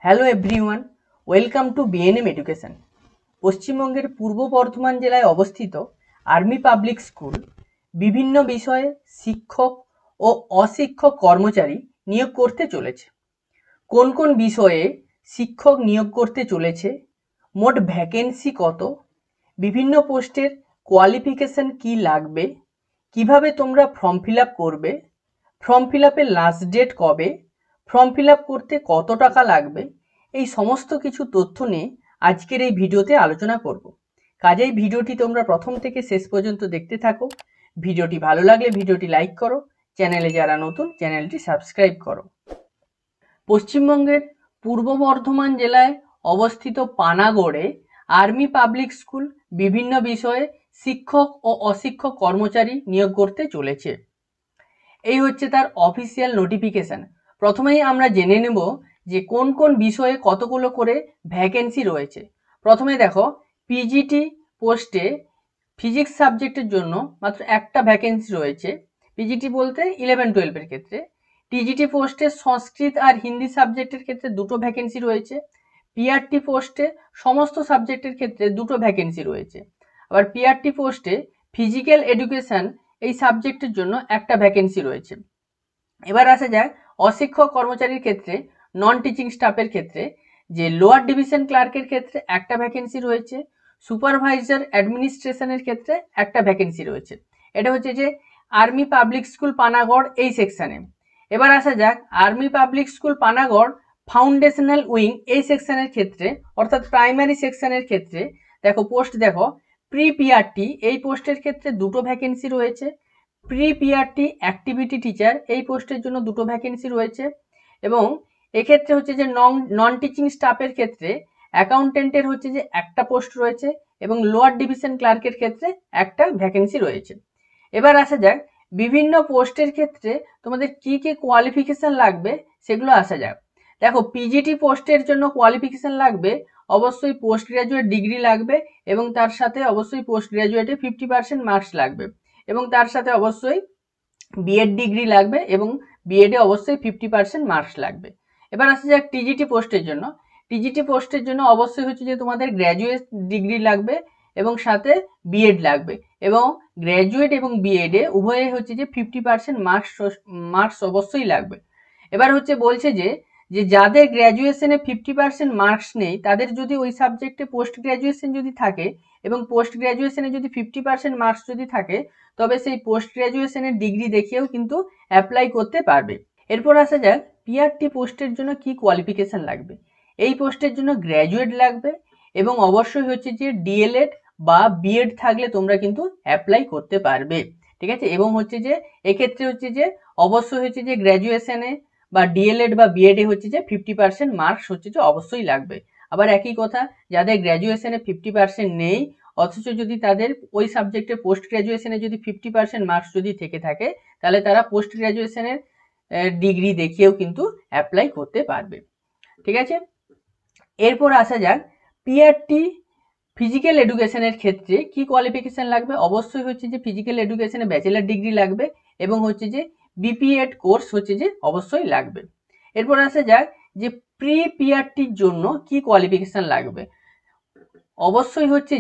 Hello everyone, welcome to BNM education. পশ্চিমবঙ্গের পূর্ব বর্ধমান জেলায় অবস্থিত আর্মি পাবলিক স্কুল বিভিন্ন বিষয়ে শিক্ষক ও অশিক্ষক কর্মচারী নিয়োগ করতে চলেছে। কোন কোন বিষয়ে শিক্ষক নিয়োগ করতে চলেছে, মোট ভ্যাকেন্সি কত, বিভিন্ন পোস্টের কোয়ালিফিকেশন কি লাগবে, কিভাবে তোমরা ফর্ম ফিল আপ করবে, ফর্ম ফিল আপের লাস্ট ডেট কবে, ফর্ম ফিল আপ করতে কত টাকা লাগবে, এই সমস্ত কিছু তথ্য নিয়ে আজকের এই ভিডিওতে আলোচনা করব। কাজেই ভিডিওটি তোমরা প্রথম থেকে শেষ পর্যন্ত দেখতে থাকো। ভিডিওটি ভালো লাগলে ভিডিওটি লাইক করো, চ্যানেলে যারা নতুন চ্যানেলটি সাবস্ক্রাইব করো। পশ্চিমবঙ্গের পূর্ব বর্ধমান জেলায় অবস্থিত পানাগড়ে আর্মি পাবলিক স্কুল বিভিন্ন বিষয়ে শিক্ষক ও অশিক্ষক কর্মচারী নিয়োগ করতে চলেছে। এই হচ্ছে তার অফিসিয়াল নোটিফিকেশন। প্রথমেই আমরা জেনে নেব যে কোন কোন বিষয়ে কতগুলো করে ভ্যাকেন্সি রয়েছে। প্রথমে দেখো, পিজিটি পোস্টে ফিজিক্স সাবজেক্টের জন্য মাত্র একটা ভ্যাকেন্সি রয়েছে, পিজিটি বলতে 11-12 ক্ষেত্রে। টিজিটি পোস্টে সংস্কৃত আর হিন্দি সাবজেক্টের ক্ষেত্রে দুটো ভ্যাকেন্সি রয়েছে। পিআরটি পোস্টে সমস্ত সাবজেক্টের ক্ষেত্রে দুটো ভ্যাকেন্সি রয়েছে। আবার পিআরটি পোস্টে ফিজিক্যাল এডুকেশন এই সাবজেক্টের জন্য একটা ভ্যাকেন্সি রয়েছে। এবার আসা যাক অশিক্ষক কর্মচারীর ক্ষেত্রে, নন টিচিং স্টাফের ক্ষেত্রে, যে লোয়ার ডিভিশন ক্লার্কের ক্ষেত্রে একটা ভ্যাকেন্সি রয়েছে, সুপারভাইজার অ্যাডমিনিস্ট্রেশনের ক্ষেত্রে একটা ভ্যাকেন্সি রয়েছে। এটা হচ্ছে যে আর্মি পাবলিক স্কুল পানাগড় এই সেকশনে। এবার আসা যাক army public school Panagarh foundational wing এই সেকশনের ক্ষেত্রে, অর্থাৎ প্রাইমারি সেকশনের ক্ষেত্রে। দেখো পোস্ট দেখো, প্রি পিআরটি এই পোস্টের ক্ষেত্রে দুটো ভ্যাকেন্সি রয়েছে। প্রি পিআরটি অ্যাক্টিভিটি টিচার এই পোস্টের জন্য দুটো ভ্যাকেন্সি রয়েছে। এবং এক্ষেত্রে হচ্ছে যে নন টিচিং স্টাফের ক্ষেত্রে অ্যাকাউন্টেন্টের হচ্ছে যে একটা পোস্ট রয়েছে এবং লোয়ার ডিভিশন ক্লার্কের ক্ষেত্রে একটা ভ্যাকেন্সি রয়েছে। এবার আসা যাক বিভিন্ন পোস্টের ক্ষেত্রে তোমাদের কি কি কোয়ালিফিকেশন লাগবে সেগুলো আসা যাক। দেখো, পিজিটি পোস্টের জন্য কোয়ালিফিকেশন লাগবে অবশ্যই পোস্ট গ্রাজুয়েট ডিগ্রি লাগবে এবং তার সাথে অবশ্যই পোস্ট গ্রাজুয়েটে 50% মার্কস লাগবে এবং তার সাথে অবশ্যই বিএড ডিগ্রি লাগবে এবং বিএডে অবশ্যই 50% মার্কস লাগবে। এবার আসা যাক টিজিটি পোস্টের জন্য। টিজিটি পোস্টের জন্য অবশ্যই হচ্ছে যে তোমাদের গ্র্যাজুয়েট ডিগ্রি লাগবে এবং সাথে বিএড লাগবে এবং গ্র্যাজুয়েট এবং বিএডে উভয়ে হচ্ছে যে 50% মার্কস অবশ্যই লাগবে। এবার হচ্ছে বলছে যে যাদের গ্র্যাজুয়েশনে 50% মার্কস নেই তাদের যদি ওই সাবজেক্টে পোস্ট গ্র্যাজুয়েশন যদি থাকে এবং পোস্ট গ্র্যাজুয়েশনে যদি 50% মার্কস যদি থাকে তবে সেই পোস্ট গ্র্যাজুয়েশনের ডিগ্রি দেখিয়েও কিন্তু অ্যাপ্লাই করতে পারবে। এরপর আসা যাক পিআরটি পোস্টের জন্য কি কোয়ালিফিকেশন লাগবে। এই পোস্টের জন্য গ্র্যাজুয়েট লাগবে এবং অবশ্যই হচ্ছে যে ডিএলএড বা বিএড থাকলে তোমরা কিন্তু অ্যাপ্লাই করতে পারবে, ঠিক আছে। এবং হচ্ছে যে এক্ষেত্রে হচ্ছে যে অবশ্যই হচ্ছে যে গ্র্যাজুয়েশনে বা ডিএলএড বা বিএডে হচ্ছে যে 50% মার্কস হচ্ছে যে অবশ্যই লাগবে। আবার একই কথা, যাদের গ্র্যাজুয়েশনে 50% নেই অথচ যদি তাদের ওই সাবজেক্টে পোস্ট গ্র্যাজুয়েশনে যদি 50% মার্কস যদি থেকে থাকে তাহলে তারা পোস্ট গ্র্যাজুয়েশনের ডিগ্রি দেখিয়েও কিন্তু অ্যাপ্লাই করতে পারবে, ঠিক আছে। এরপর আসা যাক পিআরটি ফিজিক্যাল এডুকেশনের ক্ষেত্রে কি কোয়ালিফিকেশন লাগবে। অবশ্যই হচ্ছে যে ফিজিক্যাল এডুকেশনে ব্যাচেলার ডিগ্রি লাগবে এবং হচ্ছে যে বিপিএড কোর্স হচ্ছে যে অবশ্যই লাগবে। এরপর আসা যাক যে প্রি পিআরটির জন্য কি কোয়ালিফিকেশন লাগবে। অবশ্যই হচ্ছে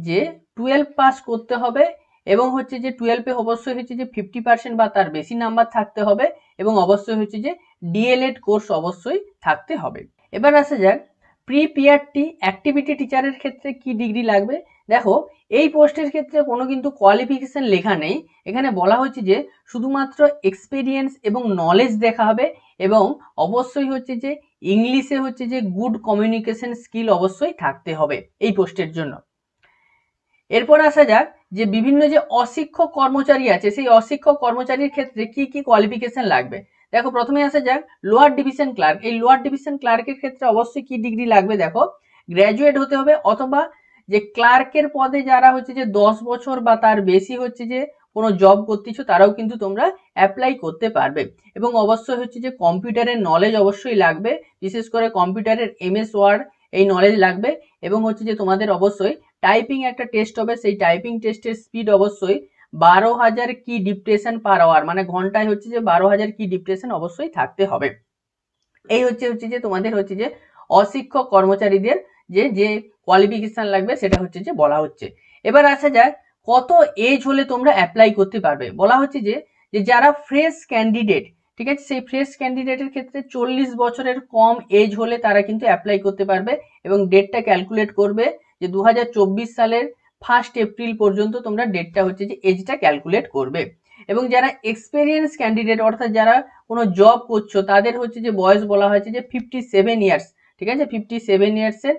যে 12 পাস করতে হবে এবং হচ্ছে যে 12-এ অবশ্যই হচ্ছে যে 50% বা তার বেশি নাম্বার থাকতে হবে এবং অবশ্যই হচ্ছে যে ডিএলএড কোর্স অবশ্যই থাকতে হবে। এবার আসা যাক প্রি পিআরটি অ্যাক্টিভিটি টিচারের ক্ষেত্রে কি ডিগ্রি লাগবে। দেখো, এই পোস্টের ক্ষেত্রে কোনো কিন্তু কোয়ালিফিকেশন লেখা নেই, এখানে বলা হচ্ছে যে শুধুমাত্র এক্সপিরিয়েন্স এবং নলেজ দেখা হবে এবং অবশ্যই হচ্ছে যে ইংলিশে হচ্ছে যে গুড কমিউনিকেশন স্কিল অবশ্যই থাকতে হবে এই পোস্টের জন্য। এরপর আসা যাক যে বিভিন্ন যে অশিক্ষক কর্মচারী আছে সেই অশিক্ষক কর্মচারীর ক্ষেত্রে কি কি কোয়ালিফিকেশন লাগবে। দেখো, প্রথমে আসা যাক লোয়ার ডিভিশন ক্লার্ক। এই লোয়ার ডিভিশন ক্লার্কের ক্ষেত্রে অবশ্যই কি ডিগ্রি লাগবে। দেখো, গ্র্যাজুয়েট হতে হবে অথবা যে ক্লার্কের পদে যারা হচ্ছে যে 10 বছর বা তার বেশি হচ্ছে যে কোনো জব করতেছো তারাও কিন্তু তোমরা অ্যাপ্লাই করতে পারবে এবং অবশ্যই হচ্ছে যে কম্পিউটারের নলেজ অবশ্যই লাগবে, বিশেষ করে কম্পিউটারের এমএস ওয়ার্ড এই নলেজ লাগবে এবং হচ্ছে যে তোমাদের অবশ্যই টাইপিং একটা টেস্ট হবে, সেই টাইপিং টেস্টের স্পিড অবশ্যই 12,000 কি ডিপটেশন পার আওয়ার, মানে ঘন্টায় হচ্ছে যে 12,000 কি ডিপটেশন অবশ্যই থাকতে হবে। এই হচ্ছে যে তোমাদের হচ্ছে যে অশিক্ষক কর্মচারীদের যে কোয়ালিফিকেশন লাগবে সেটা হচ্ছে যে বলা হচ্ছে। এবার আসা যায় কত এজ হলে তোমরা অ্যাপ্লাই করতে পারবে। বলা হচ্ছে যে যারা ফ্রেশ ক্যান্ডিডেট, ঠিক আছে, সেই ফ্রেশ ক্যান্ডিডেটের ক্ষেত্রে 40 বছরের কম এজ হলে তারা কিন্তু অ্যাপ্লাই করতে পারবে এবং ডেটটা ক্যালকুলেট করবে যে 2024 সালের 1 এপ্রিল পর্যন্ত তোমরা ডেটটা হচ্ছে যে এজটা ক্যালকুলেট করবে। এবং যারা এক্সপেরিয়েন্স ক্যান্ডিডেট অর্থাৎ যারা কোনো জব করছো তাদের হচ্ছে যে বয়স বলা হয়েছে যে 57 ইয়ার্স, ঠিক আছে, 57 ইয়ার্সের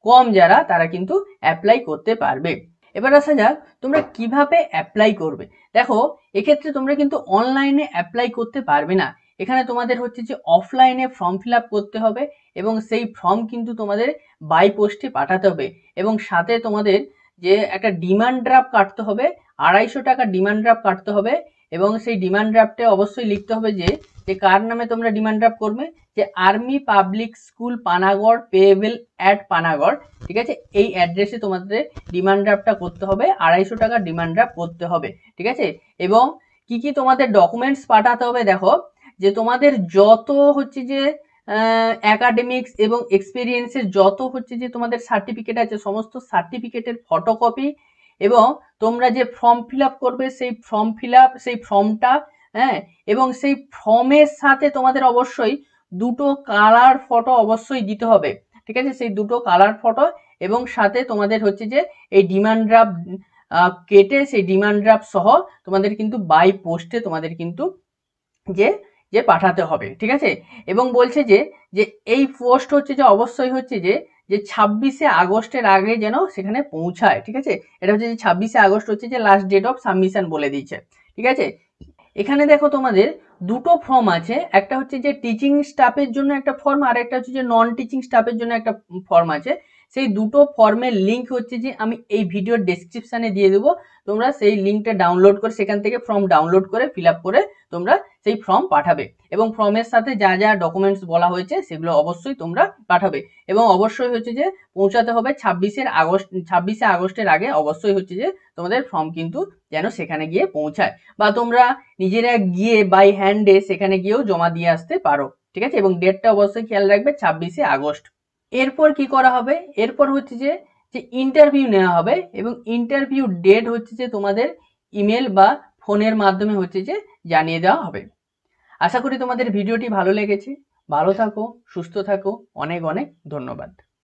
কম যারা তারা কিন্তু অ্যাপ্লাই করতে পারবে। এবার আসা যাক তোমরা কিভাবে অ্যাপ্লাই করবে। দেখো এক্ষেত্রে তোমরা কিন্তু অনলাইনে অ্যাপ্লাই করতে পারবে না, এখানে তোমাদের হচ্ছে যে অফলাইনে ফর্ম ফিল আপ করতে হবে এবং সেই ফর্ম কিন্তু তোমাদের বাই পোস্টে পাঠাতে হবে এবং সাথে তোমাদের যে একটা ডিমান্ড ড্রাফট কাটতে হবে, 250 টাকা ডিমান্ড ড্রাফট কাটতে হবে এবং সেই ডিমান্ড ড্রাফটে অবশ্যই লিখতে হবে যে কার নামে তোমরা ডিমান্ড ড্রাফট করবে, যে army public school Panagarh payable at Panagarh, ঠিক আছে, এই অ্যাড্রেসে তোমাদের ডিমান্ড ড্রাফটটা করতে হবে, 250 টাকা ডিমান্ড ড্রাফট করতে হবে, ঠিক আছে। এবং কি কি তোমাদের ডকুমেন্টস পাঠাতে হবে, দেখো যে তোমাদের যত হচ্ছে যে একাডেমিক্স এবং এক্সপিরিয়েন্সের যত হচ্ছে যে তোমাদের সার্টিফিকেট আছে সমস্ত সার্টিফিকেটের ফটোকপি এবং তোমরা যে ফর্ম ফিল আপ করবে সেই ফর্মটা, হ্যাঁ, এবং সেই ফর্মের সাথে তোমাদের অবশ্যই দুটো কালার ফটো অবশ্যই দিতে হবে, ঠিক আছে, সেই দুটো কালার ফটো এবং সাথে তোমাদের হচ্ছে যে এই ডিমান্ড ড্রাফট কেটে সেই ডিমান্ড ড্রাফট সহ তোমাদের কিন্তু বাই পোস্টে তোমাদের কিন্তু যে পাঠাতে হবে, ঠিক আছে। এবং বলছে যে এই পোস্ট হচ্ছে যে অবশ্যই হচ্ছে যে 26শে আগস্টের আগে যেন সেখানে পৌঁছায়, ঠিক আছে, এটা হচ্ছে যে 26শে আগস্ট হচ্ছে যে লাস্ট ডেট অফ সাবমিশন বলে দিয়েছে, ঠিক আছে। এখানে দেখো তোমাদের দুটো ফর্ম আছে, একটা হচ্ছে যে টিচিং স্টাফের জন্য একটা ফর্ম আর একটা হচ্ছে যে নন টিচিং স্টাফের জন্য একটা ফর্ম আছে। সেই দুটো ফর্মের লিঙ্ক হচ্ছে যে আমি এই ভিডিওর ডেসক্রিপশনে দিয়ে দেবো, তোমরা সেই লিঙ্কটা ডাউনলোড করে সেখান থেকে ফর্ম ডাউনলোড করে ফিল আপ করে তোমরা সেই ফর্ম পাঠাবে এবং ফর্মের সাথে যা যা ডকুমেন্টস বলা হয়েছে সেগুলো অবশ্যই তোমরা পাঠাবে এবং অবশ্যই হচ্ছে যে পৌঁছাতে হবে 26শে আগস্টের আগে, অবশ্যই হচ্ছে যে তোমাদের ফর্ম কিন্তু যেন সেখানে গিয়ে পৌঁছায় বা তোমরা নিজেরা গিয়ে বাই হ্যান্ডে সেখানে গিয়েও জমা দিয়ে আসতে পারো, ঠিক আছে, এবং ডেটটা অবশ্যই খেয়াল রাখবে 26শে আগস্ট। এরপর কি করা হবে, এরপর হচ্ছে যে ইন্টারভিউ নেওয়া হবে এবং ইন্টারভিউ ডেট হচ্ছে যে তোমাদের ইমেল বা ফোনের মাধ্যমে হচ্ছে যে জানিয়ে দেওয়া হবে। আশা করি তোমাদের ভিডিওটি ভালো লেগেছে, ভালো থাকো, সুস্থ থাকো, অনেক অনেক ধন্যবাদ।